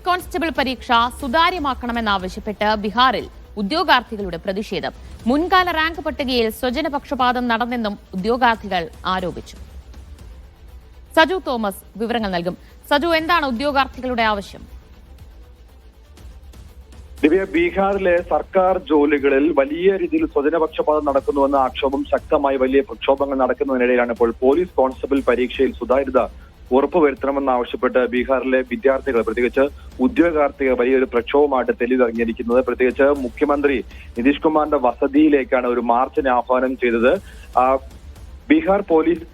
Police constable പരീക്ഷ സുതാര്യമാക്കണമെന്നാവശ്യപ്പെട്ട് ബീഹാറിൽ ഉദ്യോഗാർത്ഥികളുടെ പ്രതിഷേധം. മുൻകാല റാങ്ക് പട്ടികയിൽ സ്വജനപക്ഷപാതം നടന്നെന്നും ഉദ്യോഗാർത്ഥികൾ ആരോപിച്ചു. സജു തോമസ് വിവരങ്ങൾ നൽകും. സജു, എന്താണ് ഉദ്യോഗാർത്ഥികളുടെ ആവശ്യം? ദിവ്യ, ബീഹാറിലെ സർക്കാർ ജോലികളിൽ വലിയ രീതിയിൽ സ്വജനപക്ഷപാതം നടക്കുന്നുവെന്ന ആക്ഷേപം ശക്തമായി വലിയ പ്രക്ഷോഭങ്ങൾ നടക്കുന്നതിനിടയിലാണ് ഇപ്പോൾ പോലീസ് കോൺസ്റ്റബിൾ പരീക്ഷയിൽ സുതാര്യത ഉറപ്പുവരുത്തണമെന്നാവശ്യപ്പെട്ട് ബീഹാറിലെ വിദ്യാർത്ഥികൾ, പ്രത്യേകിച്ച് ഉദ്യോഗാർത്ഥികൾ വലിയൊരു പ്രക്ഷോഭമായിട്ട് തെളിവിറങ്ങിയിരിക്കുന്നത്. പ്രത്യേകിച്ച് മുഖ്യമന്ത്രി നിതീഷ് കുമാറിന്റെ വസതിയിലേക്കാണ് ഒരു മാർച്ചിന് ആഹ്വാനം ചെയ്തത്. ബീഹാർ പോലീസ്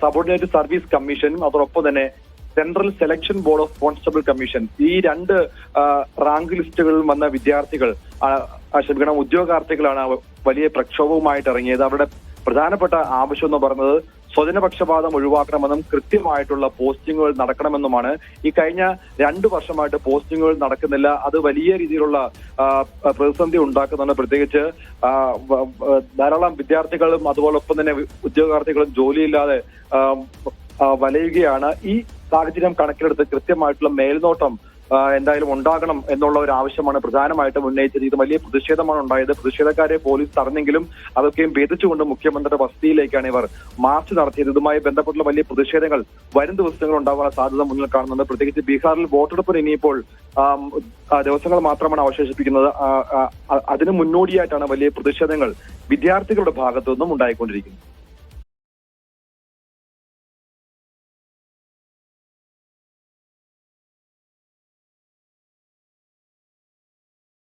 സബോർഡിനേറ്റ് സർവീസ് കമ്മീഷനും അതോടൊപ്പം തന്നെ central selection board of constable commission, ഈ രണ്ട് റാങ്ക് ലിസ്റ്റുകളിൽ വന്ന ഉദ്യോഗാർത്ഥികളാണ് വലിയ പ്രക്ഷോഭവുമായിട്ട് ഇറങ്ങിയത്. അവരുടെ പ്രധാനപ്പെട്ട ആവശ്യം എന്ന് പറയുന്നത് സ്വജനപക്ഷപാതം ഒഴിവാക്കണമെന്നും കൃത്യമായിട്ടുള്ള പോസ്റ്റിങ്ങുകൾ നടക്കണമെന്നുമാണ്. ഈ കഴിഞ്ഞ 2 വർഷമായിട്ട് പോസ്റ്റിങ്ങുകൾ നടക്കുന്നില്ല. അത് വലിയ രീതിയിലുള്ള പ്രതിസന്ധി ഉണ്ടാക്കുന്നുണ്ട്. പ്രത്യേകിച്ച് ധാരാളം വിദ്യാർത്ഥികളും അതുപോലൊപ്പം തന്നെ ഉദ്യോഗാർത്ഥികളും ജോലിയില്ലാതെ വലയുകയാണ്. ഈ സാഹചര്യം കണക്കിലെടുത്ത് കൃത്യമായിട്ടുള്ള മേൽനോട്ടം എന്തായാലും ഉണ്ടാകണം എന്നുള്ള ഒരു ആവശ്യമാണ് പ്രധാനമായിട്ടും ഉന്നയിച്ചത്. ഇത് വലിയ പ്രതിഷേധമാണ് ഉണ്ടായത്. പ്രതിഷേധക്കാരെ പോലീസ് തടഞ്ഞെങ്കിലും അതൊക്കെയും ഭേദിച്ചുകൊണ്ട് മുഖ്യമന്ത്രിയുടെ വസതിയിലേക്കാണ് ഇവർ മാർച്ച് നടത്തിയത്. ഇതുമായി ബന്ധപ്പെട്ടുള്ള വലിയ പ്രതിഷേധങ്ങൾ വരും ദിവസങ്ങൾ ഉണ്ടാകാനുള്ള സാധ്യത മുന്നിൽ കാണുന്നുണ്ട്. പ്രത്യേകിച്ച് ബീഹാറിൽ വോട്ടെടുപ്പിന് ഇനിയിപ്പോൾ ദിവസങ്ങൾ മാത്രമാണ് അവശേഷിപ്പിക്കുന്നത്. അതിന് മുന്നോടിയായിട്ടാണ് വലിയ പ്രതിഷേധങ്ങൾ വിദ്യാർത്ഥികളുടെ ഭാഗത്തു നിന്നും ഉണ്ടായിക്കൊണ്ടിരിക്കുന്നത്.